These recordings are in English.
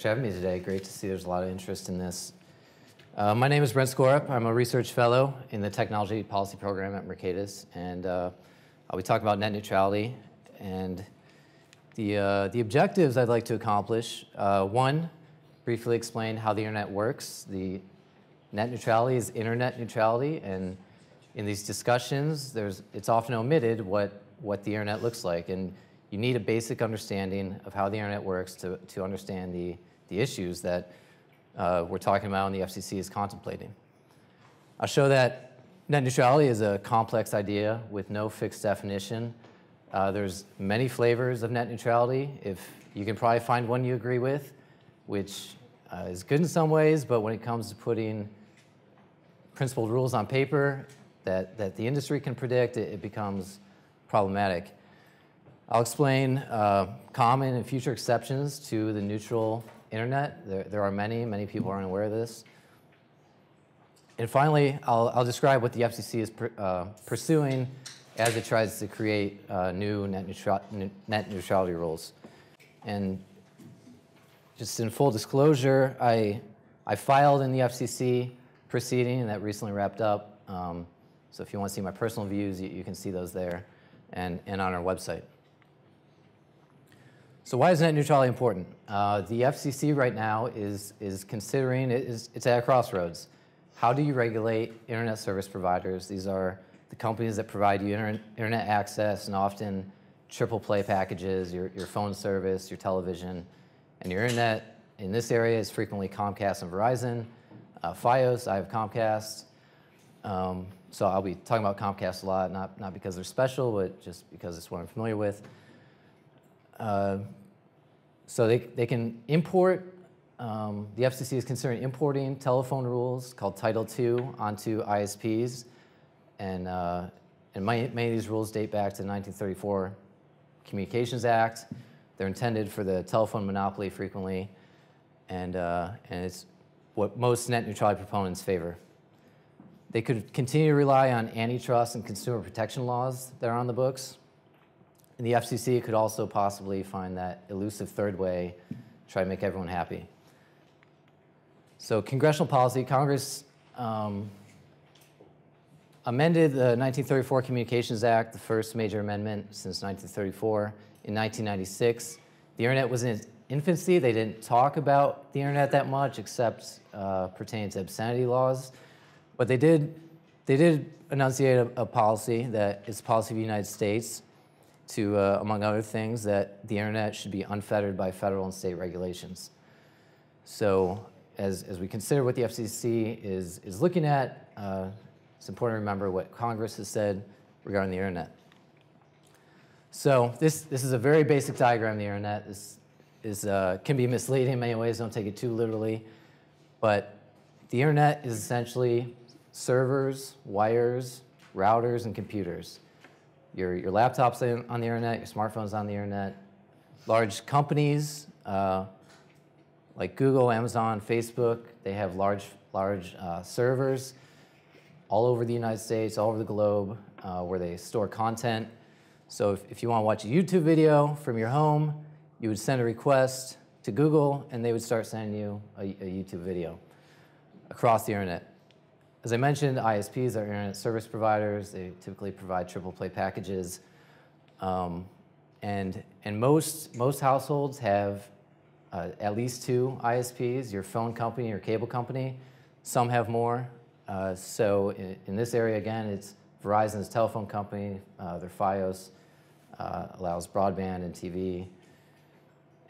for having me today. Great to see there's a lot of interest in this. My name is Brent Skorup. I'm a research fellow in the Technology Policy Program at Mercatus, and I'll be talking about net neutrality and the objectives I'd like to accomplish. One, briefly explain how the internet works. The net neutrality is internet neutrality, and in these discussions, it's often omitted what the internet looks like, and you need a basic understanding of how the internet works to understand the issues that we're talking about and the FCC is contemplating. I'll show that net neutrality is a complex idea with no fixed definition. There's many flavors of net neutrality. If you can probably find one you agree with, which is good in some ways, but when it comes to putting principled rules on paper that the industry can predict, it becomes problematic. I'll explain common and future exceptions to the neutral internet. There are many people aren't aware of this. And finally, I'll describe what the FCC is pursuing as it tries to create new net neutrality rules. And just in full disclosure, I filed in the FCC proceeding that recently wrapped up. So if you want to see my personal views, you can see those there and on our website. So why is net neutrality important? The FCC right now is considering, it's at a crossroads. How do you regulate internet service providers? These are the companies that provide you internet access and often triple play packages, your phone service, your television, and your internet. In this area is frequently Comcast and Verizon. Fios, I have Comcast. So I'll be talking about Comcast a lot, not because they're special, but just because it's what I'm familiar with. So they can import, the FCC is considering importing telephone rules called Title II onto ISPs. And many of these rules date back to the 1934 Communications Act. They're intended for the telephone monopoly frequently, and it's what most net neutrality proponents favor. They could continue to rely on antitrust and consumer protection laws that are on the books. And the FCC could also possibly find that elusive third way to try to make everyone happy. So congressional policy, Congress amended the 1934 Communications Act, the first major amendment since 1934, in 1996. The internet was in its infancy. They didn't talk about the internet that much except pertaining to obscenity laws. But they did enunciate a policy that is the policy of the United States to, among other things, that the internet should be unfettered by federal and state regulations. So as we consider what the FCC is looking at, it's important to remember what Congress has said regarding the internet. So this is a very basic diagram of the internet. This can be misleading in many ways. Don't take it too literally. But the internet is essentially servers, wires, routers, and computers. Your laptop's on the internet, your smartphone's on the internet. Large companies like Google, Amazon, Facebook, they have large servers all over the United States, all over the globe, where they store content. So if you want to watch a YouTube video from your home, you would send a request to Google, and they would start sending you a YouTube video across the internet. As I mentioned, ISPs are internet service providers. They typically provide triple play packages. And most households have at least 2 ISPs, your phone company, your cable company. Some have more. So in this area, again, it's Verizon's telephone company. Their Fios allows broadband and TV.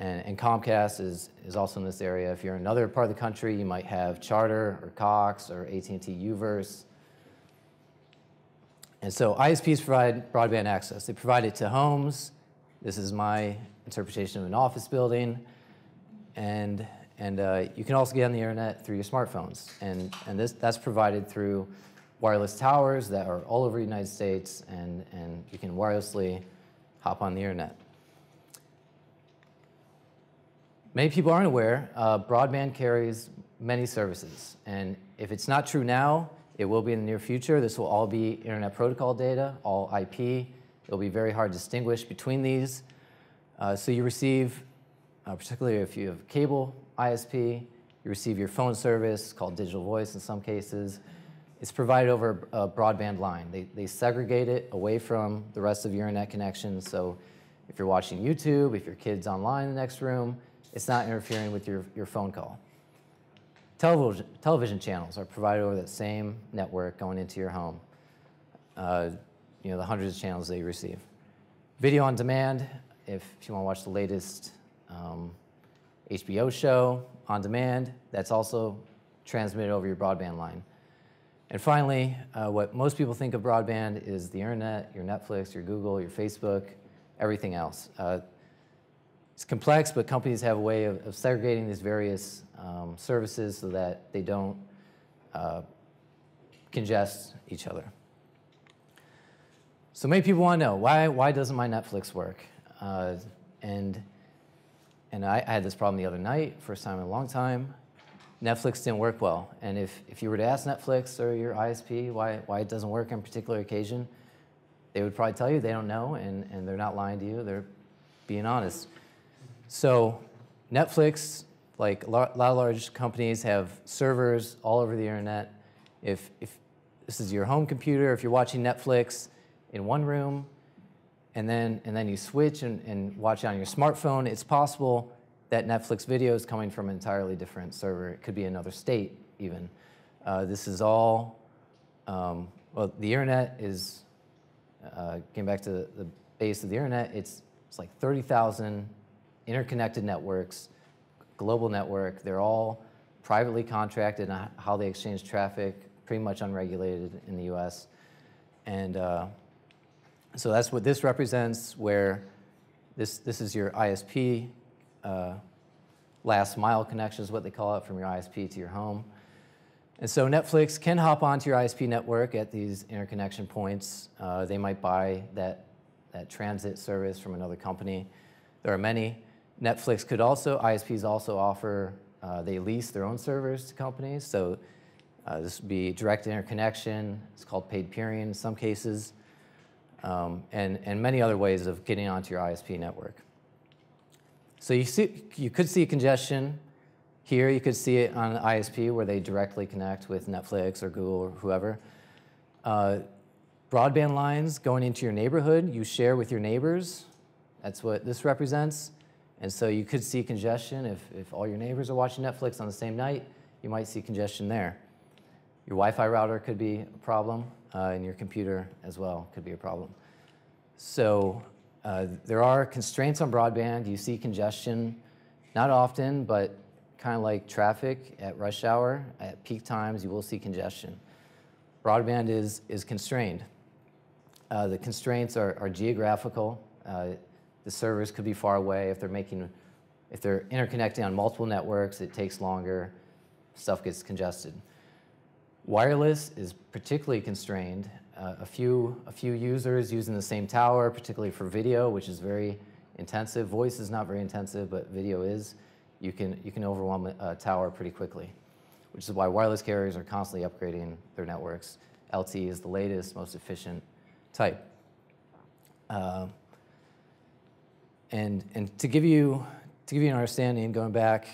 And Comcast is also in this area. If you're in another part of the country, you might have Charter or Cox or AT&T Uverse. And so ISPs provide broadband access. They provide it to homes. This is my interpretation of an office building. And you can also get on the internet through your smartphones. And that's provided through wireless towers that are all over the United States, and you can wirelessly hop on the internet. Many people aren't aware, broadband carries many services. And if it's not true now, it will be in the near future. This will all be Internet Protocol data, all IP. It'll be very hard to distinguish between these. So you receive, particularly if you have cable ISP. You receive your phone service, called digital voice in some cases. It's provided over a broadband line. They segregate it away from the rest of your internet connection. So if you're watching YouTube, if your kid's online in the next room, it's not interfering with your phone call. Television channels are provided over that same network going into your home. The hundreds of channels that you receive. Video on demand, if you want to watch the latest HBO show on demand, that's also transmitted over your broadband line. And finally, what most people think of broadband is the internet, your Netflix, your Google, your Facebook, everything else. It's complex, but companies have a way of segregating these various services so that they don't congest each other. So many people want to know, why doesn't my Netflix work? And I had this problem the other night, first time in a long time. Netflix didn't work well. And if you were to ask Netflix or your ISP why it doesn't work on a particular occasion, they would probably tell you they don't know, and they're not lying to you. They're being honest. So Netflix, like a lot of large companies, have servers all over the internet. If this is your home computer, if you're watching Netflix in one room, and then you switch and watch it on your smartphone, it's possible that Netflix video is coming from an entirely different server. It could be another state, even. This is all, well, the internet is, getting back to the base of the internet, it's like 30,000 interconnected networks, global network. They're all privately contracted on how they exchange traffic, pretty much unregulated in the US. And so that's what this represents, where this is your ISP, last mile connection is what they call it, from your ISP to your home. And so Netflix can hop onto your ISP network at these interconnection points. They might buy that transit service from another company. There are many. Netflix could also, ISPs also offer, they lease their own servers to companies. So this would be direct interconnection. It's called paid peering in some cases. And many other ways of getting onto your ISP network. So you could see congestion here. You could see it on an ISP where they directly connect with Netflix or Google or whoever. Broadband lines going into your neighborhood, you share with your neighbors. That's what this represents. And so you could see congestion. If all your neighbors are watching Netflix on the same night, you might see congestion there. Your Wi-Fi router could be a problem, and your computer as well could be a problem. So there are constraints on broadband. You see congestion, not often, but kind of like traffic at rush hour. At peak times, you will see congestion. Broadband is constrained. The constraints are geographical. The servers could be far away. If they're interconnecting on multiple networks, it takes longer. Stuff gets congested. Wireless is particularly constrained. A few users using the same tower, particularly for video, which is very intensive. Voice is not very intensive, but video is. You can overwhelm a tower pretty quickly, which is why wireless carriers are constantly upgrading their networks. LTE is the latest, most efficient type. And to give you an understanding, going back,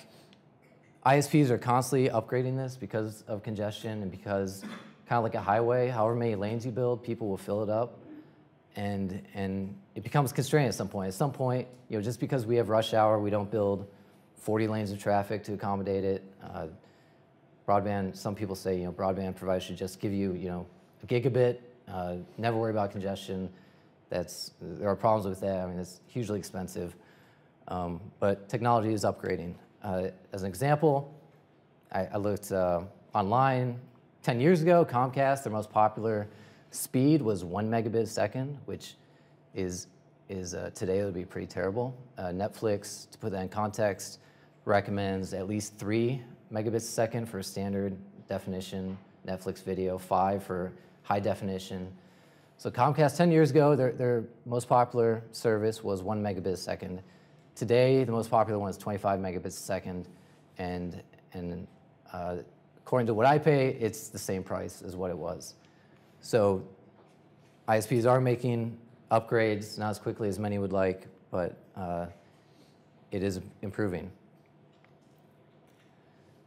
ISPs are constantly upgrading this because of congestion and because, kind of like a highway, however many lanes you build, people will fill it up, and it becomes constrained at some point. At some point, just because we have rush hour, we don't build 40 lanes of traffic to accommodate it. Broadband, some people say, broadband providers should just give you, a gigabit, never worry about congestion. There are problems with that. I mean, it's hugely expensive, but technology is upgrading. As an example, I looked online 10 years ago. Comcast, their most popular speed was 1 megabit a second, which is today it would be pretty terrible. Netflix, to put that in context, recommends at least 3 megabits a second for standard definition Netflix video, 5 for high definition. So Comcast 10 years ago, their most popular service was 1 megabit a second. Today, the most popular one is 25 megabits a second, and according to what I pay, it's the same price as what it was. So ISPs are making upgrades, not as quickly as many would like, but it is improving.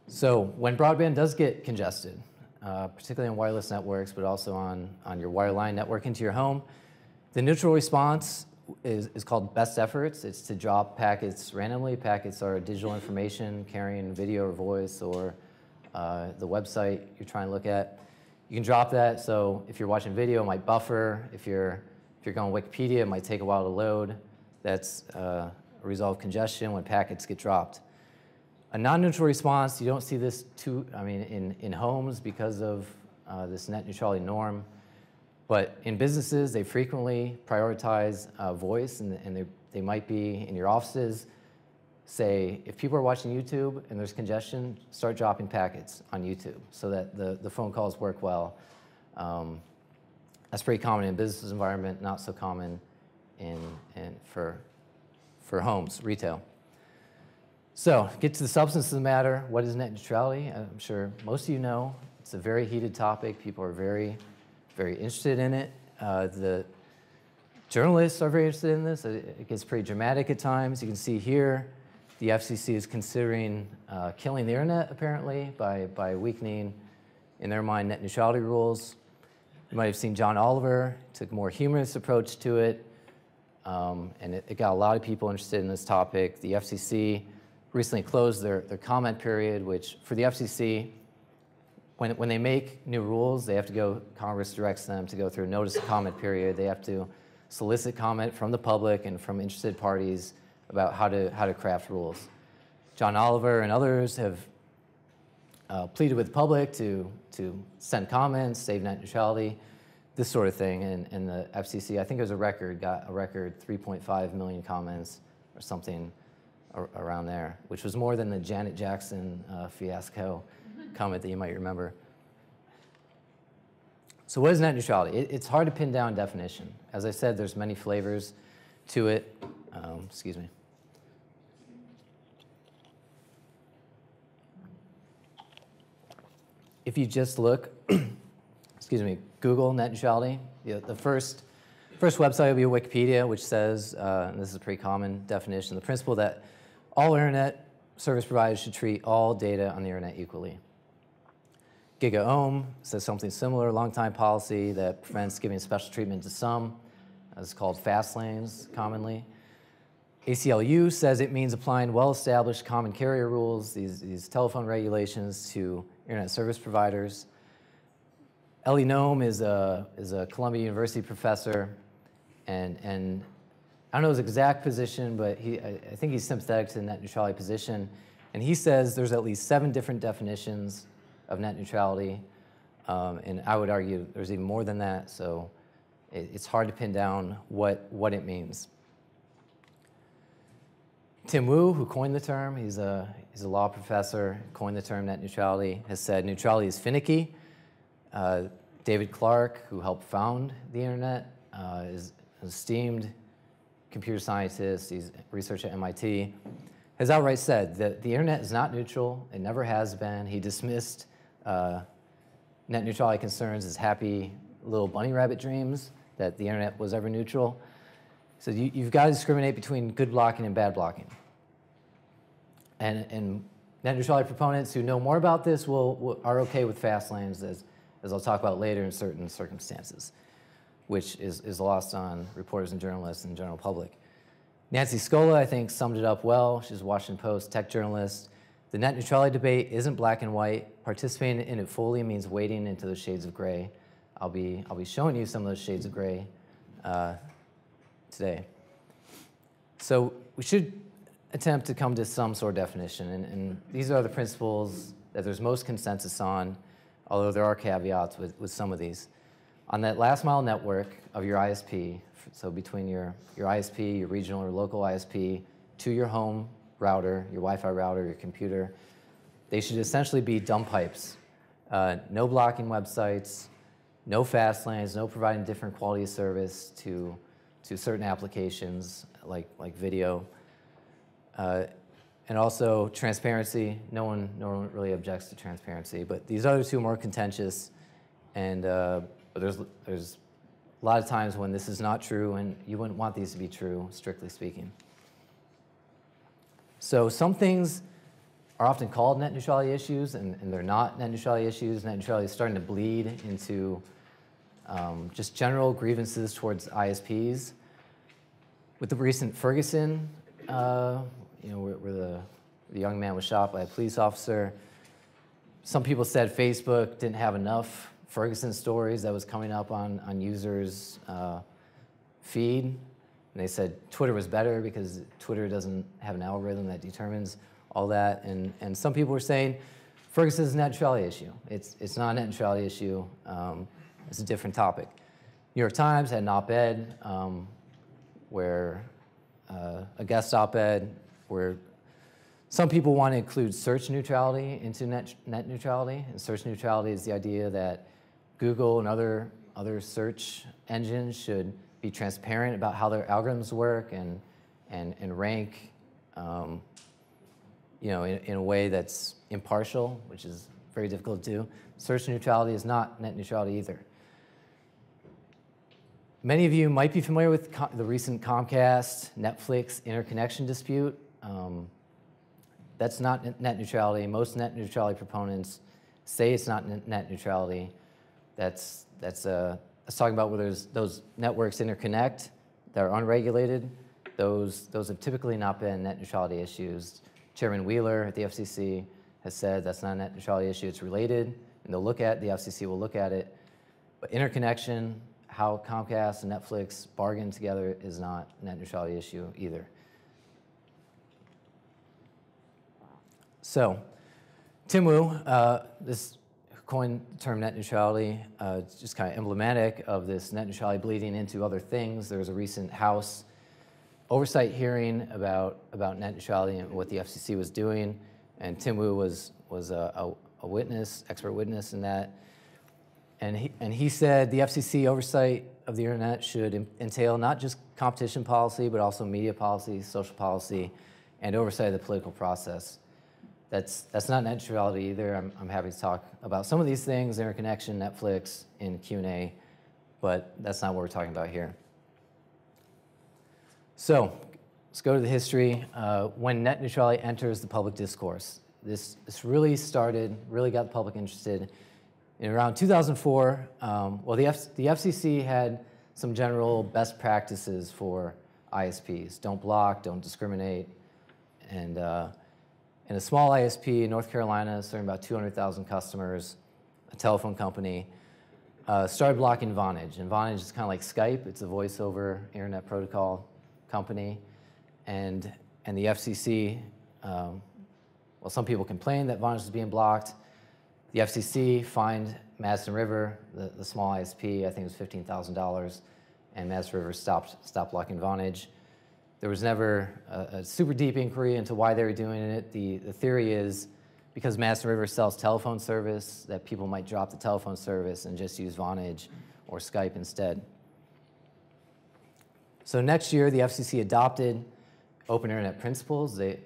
So when broadband does get congested, particularly on wireless networks, but also on your wireline network into your home, the neutral response is called best efforts. It's to drop packets randomly. Packets are digital information carrying video or voice or the website you're trying to look at. You can drop that, so if you're watching video, it might buffer. If you're going Wikipedia, it might take a while to load. That's a result of congestion when packets get dropped. A non-neutral response, you don't see this in homes because of this net neutrality norm. But in businesses, they frequently prioritize voice, and they might be in your offices. Say, if people are watching YouTube and there's congestion, start dropping packets on YouTube so that the phone calls work well. That's pretty common in a business environment, not so common for homes, retail. So, get to the substance of the matter. What is net neutrality? I'm sure most of you know. It's a very heated topic. People are very, very interested in it. The journalists are very interested in this. It gets pretty dramatic at times. You can see here, the FCC is considering killing the internet, apparently, by weakening, in their mind, net neutrality rules. You might have seen John Oliver took a more humorous approach to it, and it got a lot of people interested in this topic. The FCC recently closed their comment period, which for the FCC, when they make new rules, they have to go, Congress directs them to go through a notice of comment period. They have to solicit comment from the public and from interested parties about how to craft rules. John Oliver and others have pleaded with the public to send comments, save net neutrality, this sort of thing. And the FCC, I think it was got a record 3.5 million comments or something around there, which was more than the Janet Jackson fiasco comment that you might remember. So what is net neutrality? It's hard to pin down definition. As I said, there's many flavors to it. Excuse me. If you just look, excuse me, Google net neutrality, the first website will be Wikipedia, which says, and this is a pretty common definition, the principle that all internet service providers should treat all data on the internet equally. GigaOM says something similar, long-time policy that prevents giving special treatment to some. It's called fast lanes commonly. ACLU says it means applying well-established common carrier rules, these telephone regulations to internet service providers. Ellie Noem is a Columbia University professor, and I don't know his exact position, but I think he's sympathetic to the net neutrality position. And he says there's at least 7 different definitions of net neutrality, and I would argue there's even more than that, so it's hard to pin down what it means. Tim Wu, who coined the term, he's a law professor, coined the term net neutrality, has said neutrality is finicky. David Clark, who helped found the internet, is an esteemed computer scientist, he's research at MIT, has outright said that the internet is not neutral, it never has been. He dismissed net neutrality concerns as happy little bunny rabbit dreams, that the internet was ever neutral. So you've got to discriminate between good blocking and bad blocking. And net neutrality proponents who know more about this are okay with fast lanes, as I'll talk about later, in certain circumstances, which is lost on reporters and journalists and the general public. Nancy Scola, I think, summed it up well. She's a Washington Post tech journalist. The net neutrality debate isn't black and white. Participating in it fully means wading into the shades of gray. I'll be showing you some of those shades of gray today. So we should attempt to come to some sort of definition, and these are the principles that there's most consensus on, although there are caveats with some of these. On that last mile network of your ISP, so between your ISP, your regional or local ISP, to your home router, your Wi-Fi router, your computer, they should essentially be dumb pipes. No blocking websites, no fast lanes, no providing different quality of service to certain applications like video. And also transparency. No one really objects to transparency, but these other two are more contentious, and but there's a lot of times when this is not true, and you wouldn't want these to be true, strictly speaking. So some things are often called net neutrality issues, and they're not net neutrality issues. Net neutrality is starting to bleed into just general grievances towards ISPs. With the recent Ferguson, where the young man was shot by a police officer, some people said Facebook didn't have enough Ferguson stories that was coming up on users' feed. And they said Twitter was better because Twitter doesn't have an algorithm that determines all that. And some people were saying Ferguson is a net neutrality issue. It's not a net neutrality issue. It's a different topic. New York Times had an op-ed where a guest op-ed where some people want to include search neutrality into net neutrality. And search neutrality is the idea that Google and other search engines should be transparent about how their algorithms work and rank in a way that's impartial, which is very difficult to do. Search neutrality is not net neutrality either. Many of you might be familiar with the recent Comcast, Netflix interconnection dispute. That's not net neutrality. Most net neutrality proponents say it's not net neutrality. That's talking about whether those networks interconnect that are unregulated. Those have typically not been net neutrality issues. Chairman Wheeler at the FCC has said that's not a net neutrality issue. It's related, and the FCC will look at it. But interconnection, how Comcast and Netflix bargain together, is not a net neutrality issue either. So, Tim Wu, this coined the term net neutrality, it's just kind of emblematic of this net neutrality bleeding into other things. There was a recent House oversight hearing about net neutrality and what the FCC was doing, and Tim Wu was a witness, expert witness in that. And he said the FCC oversight of the internet should entail not just competition policy, but also media policy, social policy, and oversight of the political process. That's not net neutrality either. I'm happy to talk about some of these things, interconnection, Netflix, in Q&A, but that's not what we're talking about here. So let's go to the history. When net neutrality enters the public discourse, this really got the public interested. In around 2004, the FCC had some general best practices for ISPs. Don't block, don't discriminate. And a small ISP in North Carolina, serving about 200,000 customers, a telephone company, started blocking Vonage. And Vonage is kind of like Skype. It's a voice over internet protocol company. And the FCC, some people complained that Vonage was being blocked. The FCC fined Madison River, the small ISP, I think it was $15,000, and Madison River stopped blocking Vonage. There was never a super deep inquiry into why they were doing it. The theory is because Madison River sells telephone service, that people might drop the telephone service and just use Vonage or Skype instead. So next year, the FCC adopted open internet principles. I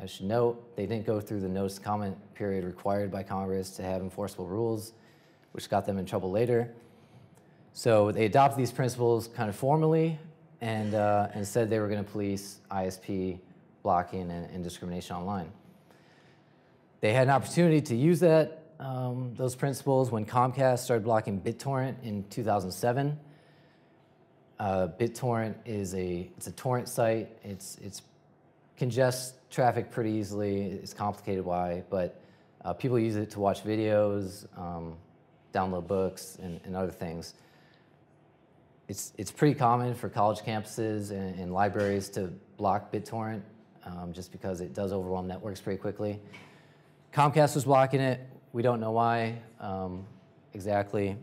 should note, they didn't go through the notice comment period required by Congress to have enforceable rules, which got them in trouble later. So they adopted these principles kind of formally and said they were going to police ISP blocking and discrimination online. They had an opportunity to use those principles when Comcast started blocking BitTorrent in 2007. BitTorrent it's a torrent site. It's congests traffic pretty easily. It's complicated why, but people use it to watch videos, download books, and other things. It's pretty common for college campuses and libraries to block BitTorrent just because it does overwhelm networks pretty quickly. Comcast was blocking it. We don't know why exactly.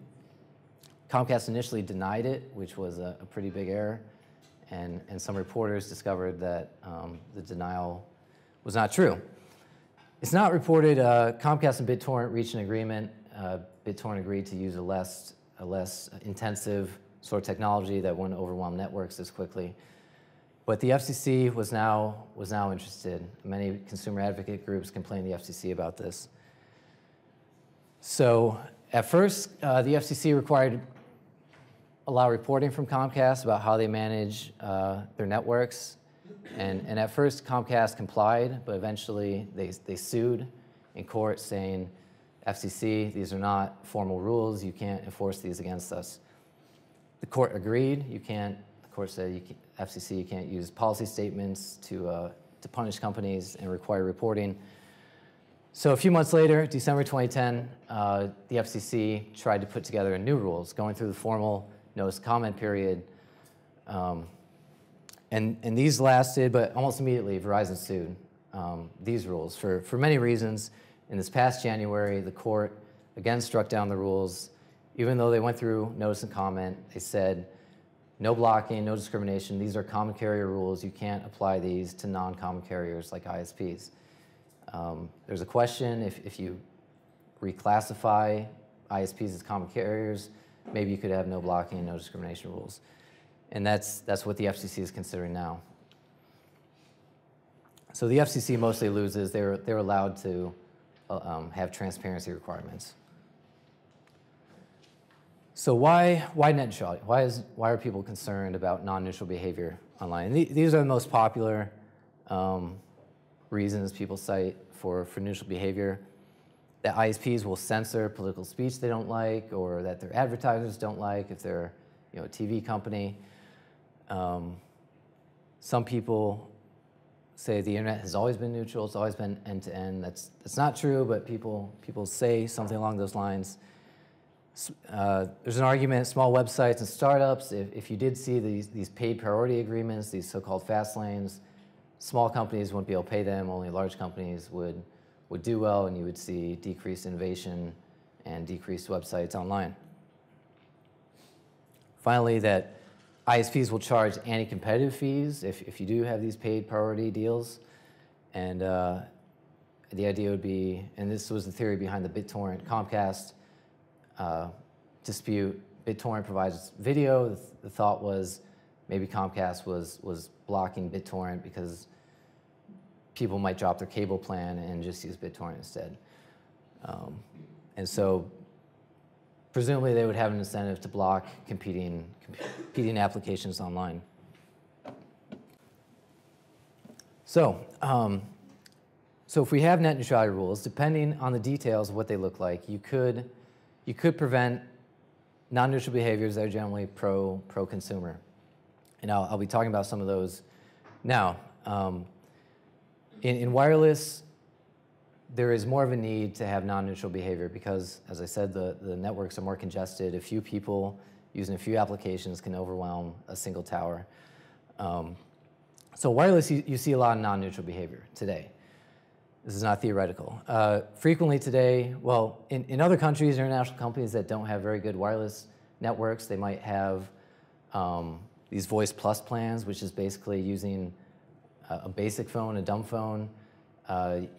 Comcast initially denied it, which was a pretty big error, and some reporters discovered that the denial was not true. It's not reported. Comcast and BitTorrent reached an agreement. BitTorrent agreed to use a less intensive sort of technology that wouldn't overwhelm networks as quickly. But the FCC was now interested. Many consumer advocate groups complained to the FCC about this. So at first, the FCC allow reporting from Comcast about how they manage their networks. And at first, Comcast complied, but eventually they sued in court saying, FCC, these are not formal rules. You can't enforce these against us. The court agreed. The court said, FCC, you can't use policy statements to punish companies and require reporting. So a few months later, December 2010, the FCC tried to put together new rules, going through the formal notice comment period. And these lasted, but almost immediately, Verizon sued these rules for many reasons. In this past January, the court again struck down the rules. Even though they went through notice and comment, they said, no blocking, no discrimination. These are common carrier rules. You can't apply these to non-common carriers like ISPs. There's a question if you reclassify ISPs as common carriers, maybe you could have no blocking and no discrimination rules. And that's what the FCC is considering now. So the FCC mostly loses. They're allowed to have transparency requirements. So why net neutrality? Why are people concerned about non-neutral behavior online? And these are the most popular reasons people cite for neutral behavior. That ISPs will censor political speech they don't like, or that their advertisers don't like if they're a TV company. Some people say the internet has always been neutral, it's always been end-to-end. That's not true, but people say something along those lines. There's an argument, small websites and startups, if you did see these paid priority agreements, these so-called fast lanes, small companies wouldn't be able to pay them, only large companies would do well, and you would see decreased innovation and decreased websites online. Finally, that ISPs will charge anti-competitive fees if you do have these paid priority deals. And the idea would be, and this was the theory behind the BitTorrent Comcast dispute. BitTorrent provides video. The thought was maybe Comcast was blocking BitTorrent because people might drop their cable plan and just use BitTorrent instead. And so presumably they would have an incentive to block competing applications online. So if we have net neutrality rules, depending on the details of what they look like, you could prevent non-neutral behaviors that are generally pro-consumer. And I'll be talking about some of those now. In wireless, there is more of a need to have non-neutral behavior because, as I said, the networks are more congested. A few people using a few applications can overwhelm a single tower. So wireless, you see a lot of non-neutral behavior today. This is not theoretical. Frequently today, well, in other countries, international companies that don't have very good wireless networks, they might have these Voice Plus plans, which is basically using a basic phone, a dumb phone.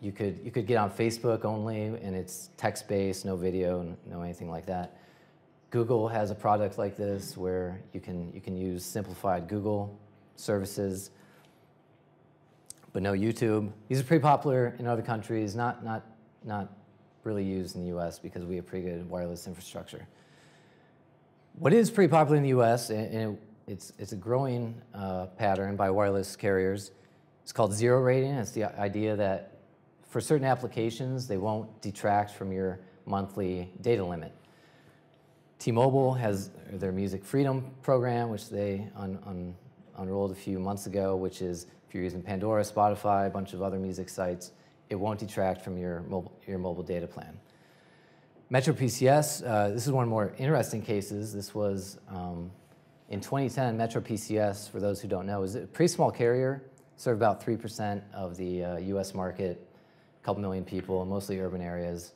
You could get on Facebook only, and it's text-based, no video, no anything like that. Google has a product like this where you can use simplified Google services, but no YouTube. These are pretty popular in other countries, not really used in the US because we have pretty good wireless infrastructure. What is pretty popular in the US, and it's a growing pattern by wireless carriers, it's called zero rating. It's the idea that for certain applications, they won't detract from your monthly data limit. T-Mobile has their Music Freedom program, which they unrolled a few months ago, which is if you're using Pandora, Spotify, a bunch of other music sites, it won't detract from your mobile data plan. Metro PCS, this is one of the more interesting cases. This was in 2010, Metro PCS, for those who don't know, is a pretty small carrier, served about 3% of the US market, a couple million people, mostly urban areas.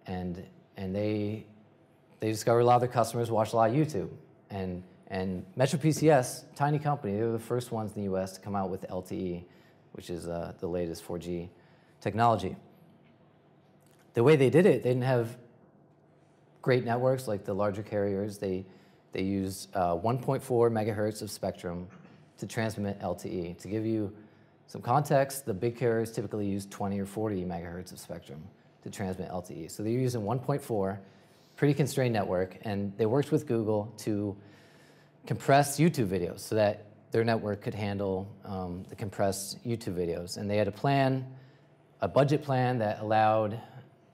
And they discovered a lot of their customers watch a lot of YouTube. And Metro PCS, tiny company, they were the first ones in the US to come out with LTE, which is the latest 4G technology. The way they did it, they didn't have great networks like the larger carriers. They used 1.4 megahertz of spectrum to transmit LTE. To give you some context, the big carriers typically use 20 or 40 megahertz of spectrum to transmit LTE. So they're using 1.4, pretty constrained network, and they worked with Google to compress YouTube videos so that their network could handle the compressed YouTube videos. And they had a plan, a budget plan that allowed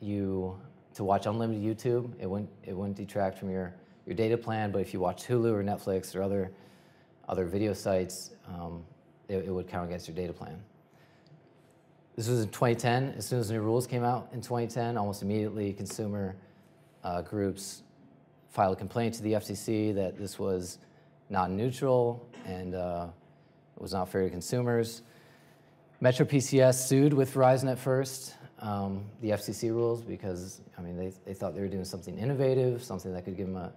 you to watch unlimited YouTube. It wouldn't detract from your data plan, but if you watch Hulu or Netflix or other video sites, it would count against your data plan. This was in 2010. As soon as the new rules came out in 2010, almost immediately consumer groups filed a complaint to the FCC that this was not neutral and it was not fair to consumers. Metro PCS sued with Verizon at first, the FCC rules, because I mean they thought they were doing something innovative, something that could give them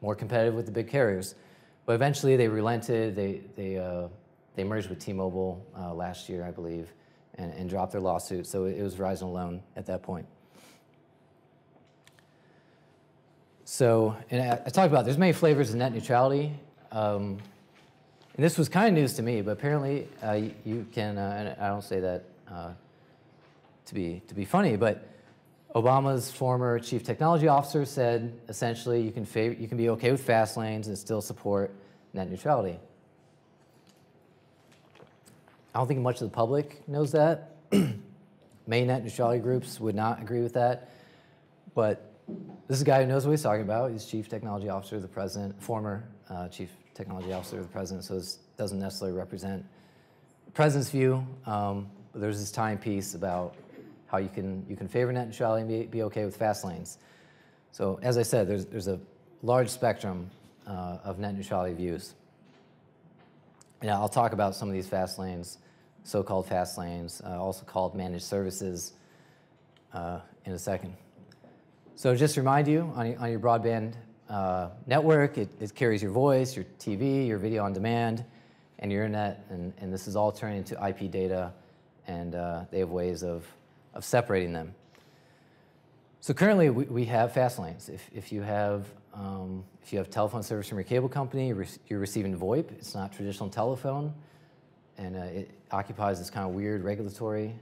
more competitive with the big carriers. But eventually they relented. They merged with T-Mobile last year, I believe, and dropped their lawsuit. So it was Verizon alone at that point. So, and I talked about there's many flavors of net neutrality. And this was kind of news to me, but apparently you can, and I don't say that to be funny, but Obama's former chief technology officer said essentially you can be okay with fast lanes and still support net neutrality. I don't think much of the public knows that. Many net neutrality groups would not agree with that, but this is a guy who knows what he's talking about. He's chief technology officer of the president, former chief technology officer of the president, so this doesn't necessarily represent the president's view. But there's this timepiece about how you can favor net neutrality and be okay with fast lanes. So as I said, there's a large spectrum of net neutrality views. And I'll talk about some of these fast lanes, so-called fast lanes, also called managed services, in a second. So just to remind you, on your broadband network, it carries your voice, your TV, your video on demand, and your internet, and this is all turned into IP data, and they have ways of separating them. So currently, we have fast lanes. If you have telephone service from your cable company, you're receiving VoIP. It's not traditional telephone, and it occupies this kind of weird regulatory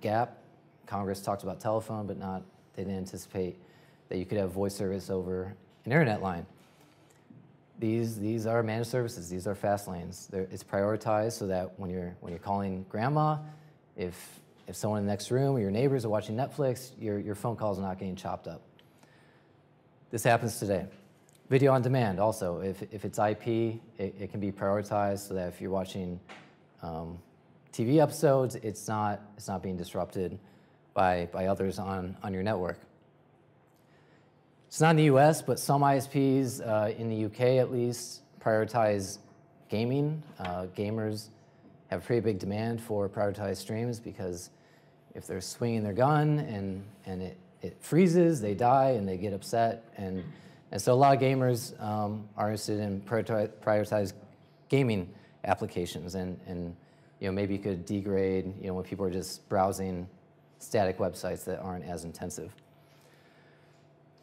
gap. Congress talked about telephone, but they didn't anticipate that you could have voice service over an internet line. These are managed services. These are fast lanes. It's prioritized so that when you're calling grandma, if someone in the next room or your neighbors are watching Netflix, your phone calls are not getting chopped up. This happens today. Video on demand also. If it's IP, it can be prioritized so that if you're watching TV episodes, it's not being disrupted by others on your network. It's not in the US, but some ISPs in the UK at least prioritize gaming. Gamers have a pretty big demand for prioritized streams because if they're swinging their gun and it freezes, they die and they get upset. And so a lot of gamers are interested in prioritized gaming applications. And maybe you could degrade when people are just browsing static websites that aren't as intensive.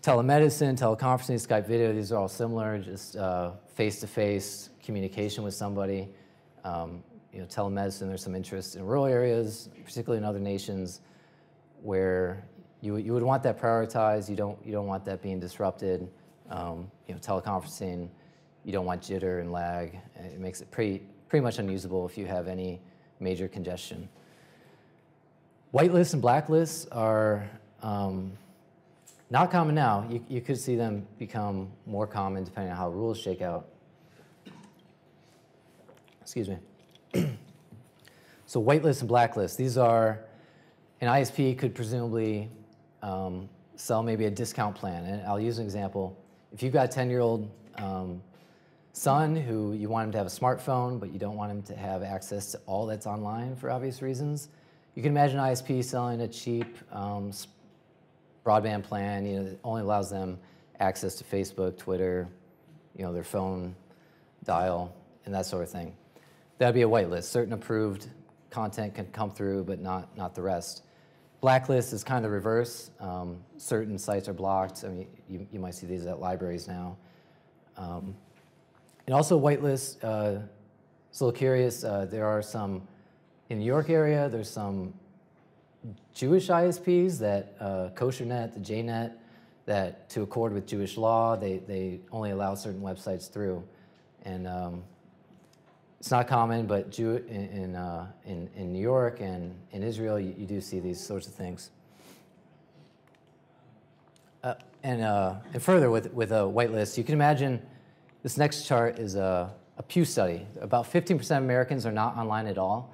Telemedicine, teleconferencing, Skype video, these are all similar, just face-to-face communication with somebody. Telemedicine, there's some interest in rural areas, particularly in other nations, where you would want that prioritized. You don't want that being disrupted. Teleconferencing, you don't want jitter and lag. It makes it pretty much unusable if you have any major congestion. Whitelists and blacklists are not common now. You could see them become more common depending on how rules shake out. Excuse me. So whitelists and blacklists, these are, an ISP could presumably sell maybe a discount plan. And I'll use an example. If you've got a 10-year-old son who you want him to have a smartphone, but you don't want him to have access to all that's online for obvious reasons, you can imagine ISP selling a cheap broadband plan, that only allows them access to Facebook, Twitter, their phone dial, and that sort of thing. That'd be a whitelist. Certain approved content can come through, but not the rest. Blacklist is kind of the reverse. Certain sites are blocked. I mean, you might see these at libraries now. And also whitelist, it's a little curious. There are some, in the New York area, there's some Jewish ISPs that, KosherNet, the JNet, that to accord with Jewish law, they only allow certain websites through. And it's not common, but in New York and in Israel, you do see these sorts of things. And further, with a whitelist, you can imagine this next chart is a Pew Study. About 15% of Americans are not online at all.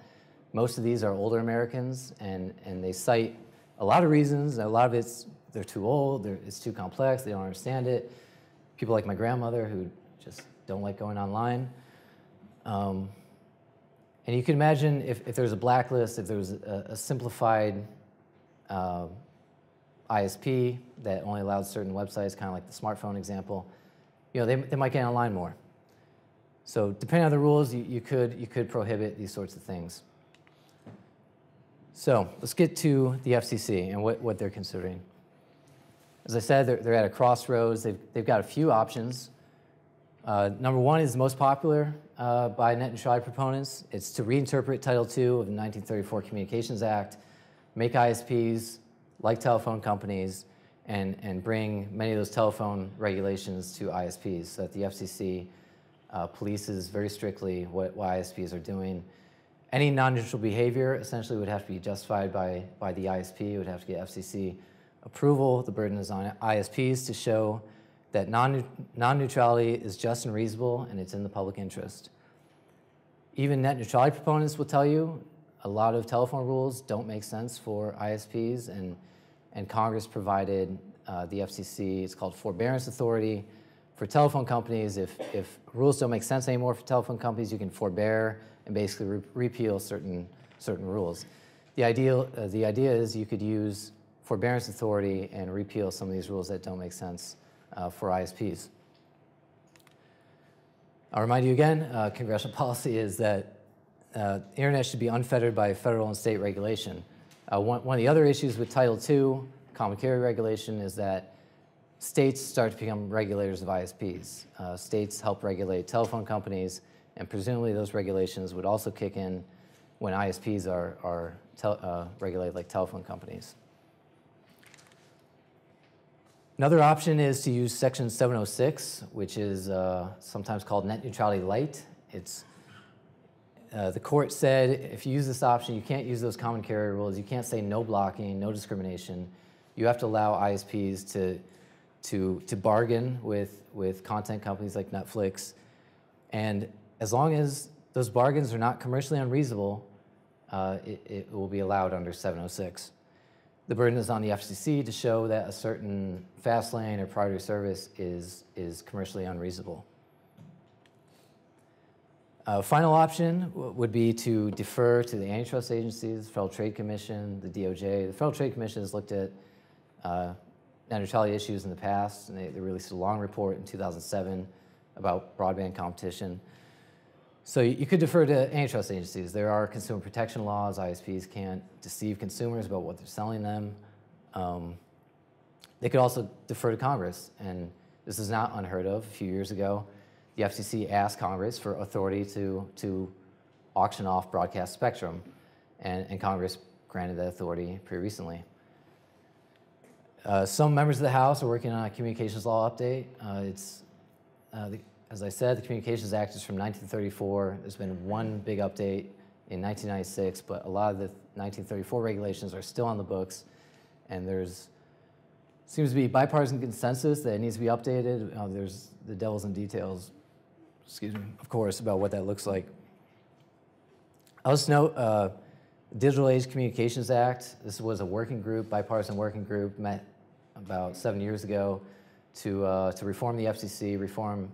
Most of these are older Americans, and they cite a lot of reasons. A lot of it's they're too old, it's too complex, they don't understand it. People like my grandmother who just don't like going online. And you can imagine if there's a blacklist, if there was a simplified ISP that only allowed certain websites, kind of like the smartphone example, they might get online more. So depending on the rules, you could prohibit these sorts of things. So let's get to the FCC and what they're considering. As I said, they're at a crossroads. They've got a few options. Number one is the most popular by net neutrality proponents. It's to reinterpret Title II of the 1934 Communications Act, make ISPs like telephone companies, and bring many of those telephone regulations to ISPs so that the FCC polices very strictly what ISPs are doing. Any non-neutral behavior essentially would have to be justified by the ISP. It would have to get FCC approval. The burden is on ISPs to show that non-neutrality is just and reasonable and it's in the public interest. Even net neutrality proponents will tell you a lot of telephone rules don't make sense for ISPs, and Congress provided the FCC, it's called forbearance authority, for telephone companies. If rules don't make sense anymore for telephone companies, you can forbear and basically repeal certain rules. The idea is you could use forbearance authority and repeal some of these rules that don't make sense for ISPs. I'll remind you again, congressional policy is that the internet should be unfettered by federal and state regulation. One of the other issues with Title II, common carrier regulation, is that states start to become regulators of ISPs. States help regulate telephone companies, and presumably those regulations would also kick in when ISPs are regulated like telephone companies. Another option is to use Section 706, which is sometimes called net neutrality light. The court said if you use this option, you can't use those common carrier rules. You can't say no blocking, no discrimination. You have to allow ISPs to bargain with content companies like Netflix. And as long as those bargains are not commercially unreasonable, it will be allowed under 706. The burden is on the FCC to show that a certain fast lane or priority service is commercially unreasonable. Final option would be to defer to the antitrust agencies, the Federal Trade Commission, the DOJ. The Federal Trade Commission has looked at net neutrality issues in the past, and they released a long report in 2007 about broadband competition. So you could defer to antitrust agencies. There are consumer protection laws. ISPs can't deceive consumers about what they're selling them. They could also defer to Congress, and this is not unheard of. A few years ago, the FCC asked Congress for authority to auction off broadcast spectrum, and Congress granted that authority pretty recently. Some members of the House are working on a communications law update. As I said, the Communications Act is from 1934. There's been one big update in 1996, but a lot of the 1934 regulations are still on the books, and seems to be bipartisan consensus that it needs to be updated. There's the devil's in details, of course, about what that looks like. I'll just note, Digital Age Communications Act, this was a working group, bipartisan working group, met about 7 years ago to reform the FCC, reform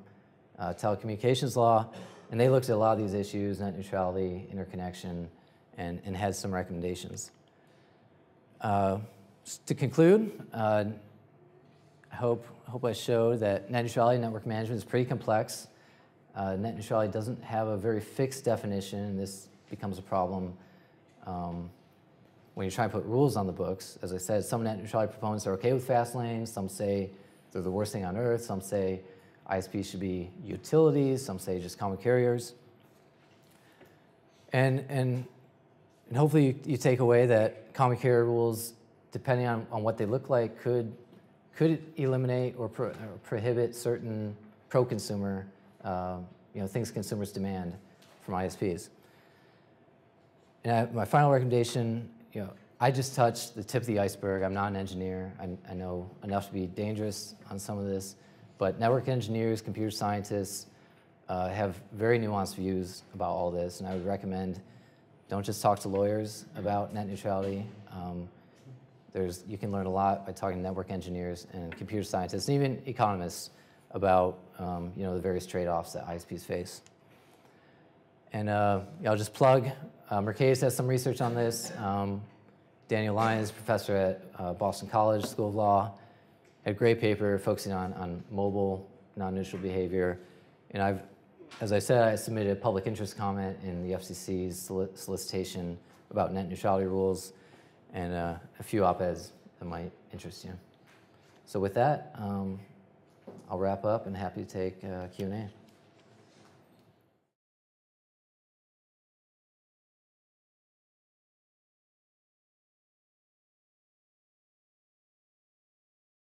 telecommunications law, and they looked at a lot of these issues, net neutrality, interconnection, and had some recommendations. To conclude, I hope I showed that net neutrality network management is pretty complex. Net neutrality doesn't have a very fixed definition, and this becomes a problem when you try to put rules on the books. As I said, some net neutrality proponents are okay with fast lanes. Some say they're the worst thing on earth. Some say ISPs should be utilities. Some say just common carriers. And hopefully you take away that common carrier rules, depending on what they look like, could could eliminate or prohibit certain pro-consumer things consumers demand from ISPs. And my final recommendation, I just touched the tip of the iceberg. I'm not an engineer. I know enough to be dangerous on some of this, but network engineers, computer scientists have very nuanced views about all this, and I would recommend don't just talk to lawyers about net neutrality. You can learn a lot by talking to network engineers and computer scientists, and even economists about the various trade-offs that ISPs face. And I'll just plug, Mercatus has some research on this. Daniel Lyons, professor at Boston College School of Law, had a great paper focusing on mobile non-neutral behavior. And as I said, I submitted a public interest comment in the FCC's solicitation about net neutrality rules, and a few op-eds that might interest you. So with that, I'll wrap up and happy to take Q&A.